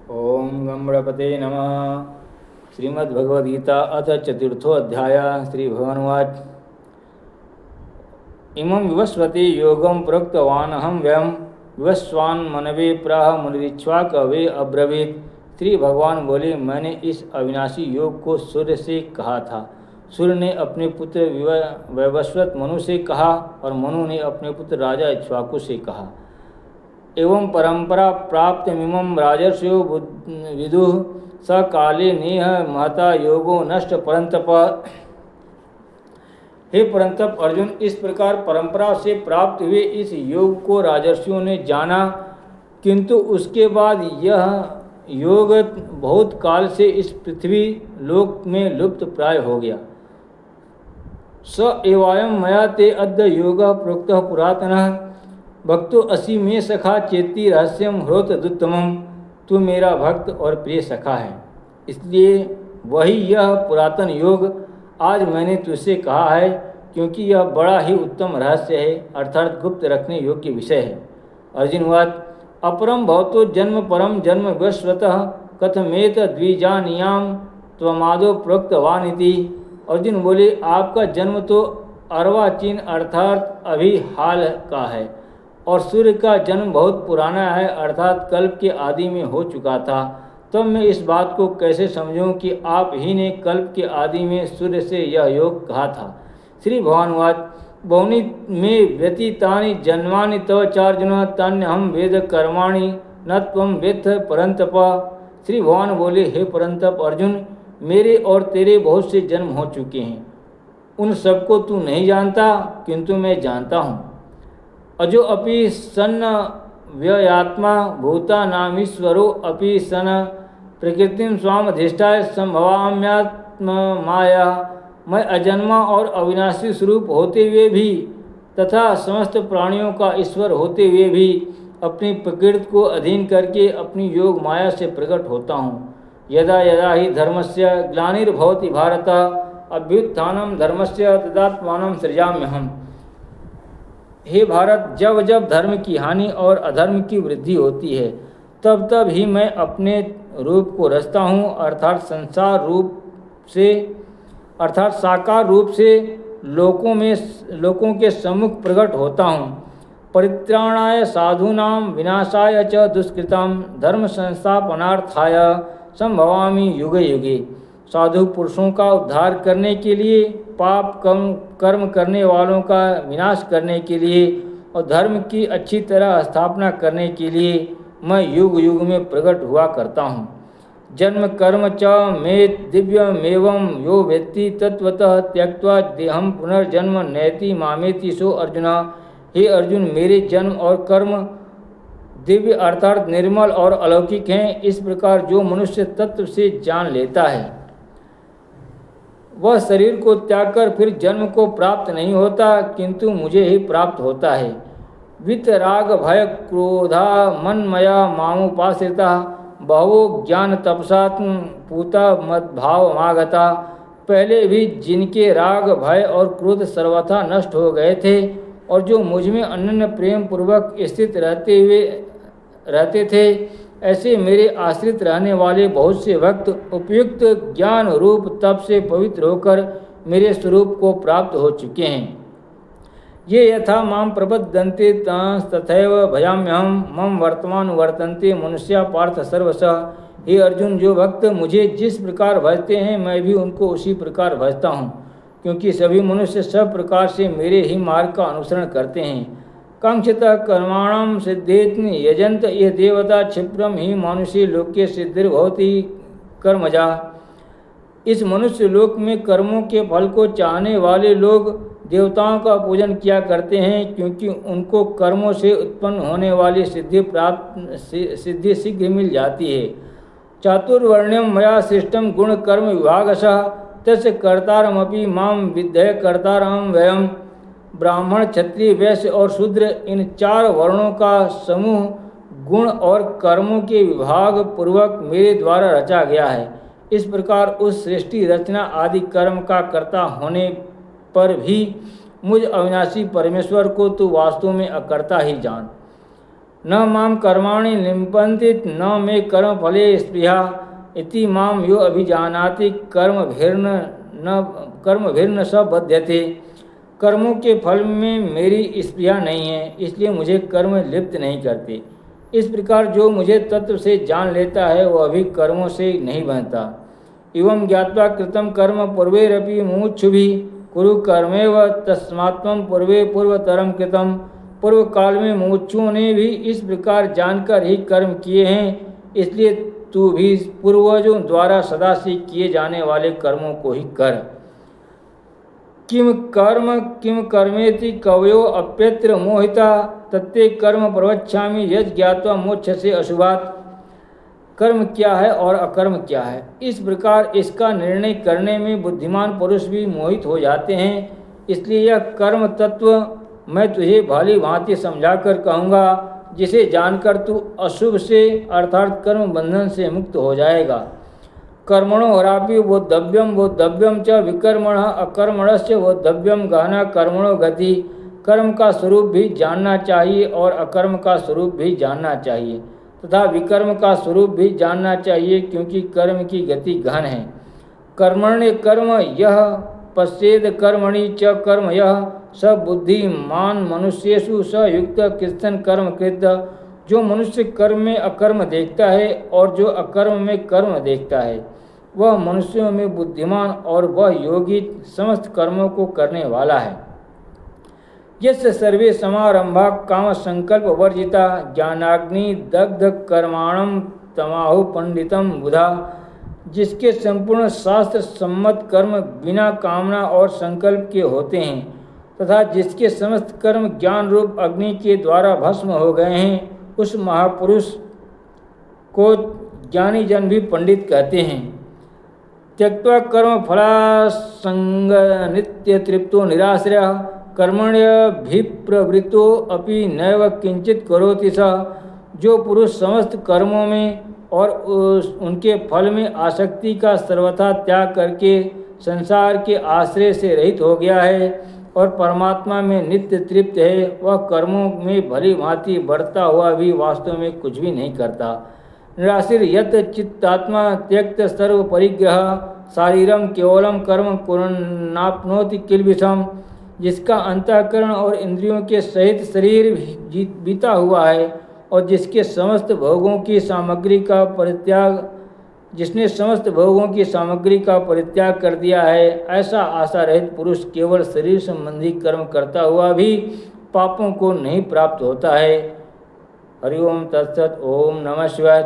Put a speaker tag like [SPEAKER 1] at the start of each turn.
[SPEAKER 1] ओम गणपते नमः। श्रीमद्भगवद्गीता अथ चतुर्थोऽध्याय। श्रीभगवानुवाच इमं विवस्वते योगं प्रोक्तवानहं व्यं विवस्वान्मनवे प्राह मुनिरिक्ष्वाकवे अब्रवीत्। श्री भगवान बोले, मैंने इस अविनाशी योग को सूर्य से कहा था। सूर्य ने अपने पुत्र वैवस्वत मनु से कहा और मनु ने अपने पुत्र राजा इक्ष्वाकु से कहा। एवं परंपरा प्राप्त मिमं राजर्षयो विदुः स काले नेह महता योगो नष्ट परंतप। हे परंतप अर्जुन, इस प्रकार परंपरा से प्राप्त हुए इस योग को राजर्षियों ने जाना, किंतु उसके बाद यह योग बहुत काल से इस पृथ्वी लोक में लुप्त प्राय हो गया। स एवायं मया ते अद्य योगः प्रोक्तः पुरातनः भक्तो असि में सखा चेती रहस्यम ह्रोत दुत्तमम। तू मेरा भक्त और प्रिय सखा है, इसलिए वही यह पुरातन योग आज मैंने तुझसे कहा है, क्योंकि यह बड़ा ही उत्तम रहस्य है, अर्थात गुप्त रखने योग्य विषय है। अर्जुनवाद अपरम भवतो जन्म परम जन्म विवस्वतः कथमेत द्विजानियाम त्वमादो प्रोक्तवानिति। अर्जुन बोले, आपका जन्म तो अर्वाचीन अर्थात अभी हाल का है, और सूर्य का जन्म बहुत पुराना है, अर्थात कल्प के आदि में हो चुका था। तब मैं इस बात को कैसे समझूं कि आप ही ने कल्प के आदि में सूर्य से यह योग कहा था। श्री भगवानुवाच बहुनि में व्यतीतानि जन्मानि तव चार्जुन तान्यहं वेद कर्माणि न त्वं वेत्थ परंतप। श्री भगवान बोले, हे परंतप अर्जुन, मेरे और तेरे बहुत से जन्म हो चुके हैं, उन सबको तू नहीं जानता, किंतु मैं जानता हूँ। अजो अपि सन्न व्ययात्मा भूता नामीश्वरो अपि सन प्रकृतिम स्वामधिष्ठाय संभवाम्यात्म माया। मैं अजन्मा और अविनाशी स्वरूप होते हुए भी तथा समस्त प्राणियों का ईश्वर होते हुए भी अपनी प्रकृति को अधीन करके अपनी योग माया से प्रकट होता हूँ। यदा यदा ही धर्मस्य ग्लानिर्भवति भारत अभ्युत्थानं धर्मस्य तदात्मानं सृजाम्यहम्। हे भारत, जब जब धर्म की हानि और अधर्म की वृद्धि होती है, तब तब ही मैं अपने रूप को रचता हूँ, अर्थात साकार रूप से लोकों के सम्मुख प्रकट होता हूँ। परित्राणाय साधूनां विनाशाय च दुष्कृतां धर्म संस्थापनार्थाय संभवामि युगे युगे। साधु पुरुषों का उद्धार करने के लिए, पाप कर्म करने वालों का विनाश करने के लिए और धर्म की अच्छी तरह स्थापना करने के लिए मैं युग युग में प्रकट हुआ करता हूँ। जन्म कर्म च मे दिव्यमेवं यो वेत्ति तत्वतः त्यक्त्वा देहं पुनर्जन्म नयति मामेति सो अर्जुन। हे अर्जुन, मेरे जन्म और कर्म दिव्य अर्थात निर्मल और अलौकिक हैं। इस प्रकार जो मनुष्य तत्व से जान लेता है, वह शरीर को त्याग कर फिर जन्म को प्राप्त नहीं होता, किंतु मुझे ही प्राप्त होता है। वितराग भय क्रोधा मनमया मामुपाश्रिता बहवो ज्ञान तपसा पूता मद्भावमागता। पहले भी जिनके राग भय और क्रोध सर्वथा नष्ट हो गए थे और जो मुझ में अनन्य प्रेम पूर्वक स्थित रहते थे, ऐसे मेरे आश्रित रहने वाले बहुत से भक्त उपयुक्त ज्ञान रूप तप से पवित्र होकर मेरे स्वरूप को प्राप्त हो चुके हैं। ये यथा माम प्रपद्यन्ते तथैव भजाम्यहम् मम वर्तमान वर्तन्ते मनुष्या पार्थ सर्वशः। हे अर्जुन, जो भक्त मुझे जिस प्रकार भजते हैं, मैं भी उनको उसी प्रकार भजता हूँ, क्योंकि सभी मनुष्य सब प्रकार से मेरे ही मार्ग का अनुसरण करते हैं। कांक्षितः कर्माणां सिद्धेत यजंत ये देवता क्षिप्रम ही मानुषी लोके सिद्धिर्भवति कर्मजा। इस मनुष्य लोक में कर्मों के फल को चाहने वाले लोग देवताओं का पूजन किया करते हैं, क्योंकि उनको कर्मों से उत्पन्न होने वाली सिद्धि शीघ्र मिल जाती है। चातुर्वर्ण्यम मया सृष्टम गुण कर्म विभागशः तस्य कर्तारमपि माम विद्धय कर्तारम वयम। ब्राह्मण क्षत्रिय वैश्य और शूद्र, इन 4 वर्णों का समूह गुण और कर्मों के विभाग पूर्वक मेरे द्वारा रचा गया है। इस प्रकार उस सृष्टि रचना आदि कर्म का कर्ता होने पर भी मुझ अविनाशी परमेश्वर को तू वास्तव में अकर्ता ही जान। न माम कर्माणि लिम्पन्ति न मे कर्मफले स्पृहा इति माम यो अभिजानाति कर्मभिर्न स बध्यते। कर्मों के फल में मेरी स्पृहा नहीं है, इसलिए मुझे कर्म लिप्त नहीं करते। इस प्रकार जो मुझे तत्व से जान लेता है वह अभी कर्मों से नहीं बनता। एवं ज्ञात्वा कृतं कर्म पूर्वैरपि मुमुक्षुभिः कुरु कर्मेव तस्मात्त्वं पूर्वे पूर्वतरम कृतम्। पूर्व काल में मुमुक्षुओं ने भी इस प्रकार जानकर ही कर्म किए हैं, इसलिए तू भी पूर्वजों द्वारा सदा से किए जाने वाले कर्मों को ही कर। किम कर्मेति कवयो अप्यत्र मोहिता तत्ते कर्म प्रवक्ष्यामि यज् ज्ञात्वा मोक्षसे अशुभात्। कर्म क्या है और अकर्म क्या है, इस प्रकार इसका निर्णय करने में बुद्धिमान पुरुष भी मोहित हो जाते हैं। इसलिए यह कर्म तत्व मैं तुझे भली भांति समझाकर कहूँगा, जिसे जानकर तू अशुभ से अर्थात कर्म बंधन से मुक्त हो जाएगा। कर्मणो हरापि बोद्धव्यम च विकर्मणः अकर्मणस्य बोद्धव्यम गहना कर्मणो गति। कर्म का स्वरूप भी जानना चाहिए और अकर्म का स्वरूप भी जानना चाहिए तथा विकर्म का स्वरूप भी जानना चाहिए, क्योंकि कर्म की गति गहन है। कर्मण्य कर्म यह पश्चेद कर्मणि च कर्म यह स बुद्धिमान मनुष्येषु स युक्त कृत्स्न कर्म कृत। जो मनुष्य कर्म में अकर्म देखता है और जो अकर्म में कर्म देखता है वह मनुष्यों में बुद्धिमान और वह योगी समस्त कर्मों को करने वाला है। यस्य सर्वे समारंभा काम संकल्प वर्जिता ज्ञानाग्नि दग्ध कर्माणम तमाहु पंडितम बुधा। जिसके संपूर्ण शास्त्र सम्मत कर्म बिना कामना और संकल्प के होते हैं तथा जिसके समस्त कर्म ज्ञान रूप अग्नि के द्वारा भस्म हो गए हैं, उस महापुरुष को ज्ञानी जन भी पंडित कहते हैं। त्यक्त्वा कर्म फलासंग नित्य तृप्तो निराश्रय कर्मण्यभिप्रवृत्तो अपि नैव किंचित करोति सः। जो पुरुष समस्त कर्मों में और उनके फल में आसक्ति का सर्वथा त्याग करके संसार के आश्रय से रहित हो गया है और परमात्मा में नित्य तृप्त है, वह कर्मों में भली भांति बढ़ता हुआ भी वास्तव में कुछ भी नहीं करता। निराशीर यत चित्तात्मा त्यक्त सर्व परिग्रह शारीरम केवलम कर्म कुर्वन्नाप्नोति किल्बिषम्। जिसका अंतःकरण और इंद्रियों के सहित शरीर बीता हुआ है और जिसने समस्त भोगों की सामग्री का परित्याग कर दिया है, ऐसा आशा रहित पुरुष केवल शरीर संबंधी कर्म करता हुआ भी पापों को नहीं प्राप्त होता है। हरि ओम तत्सत। ओम नमः शिवाय।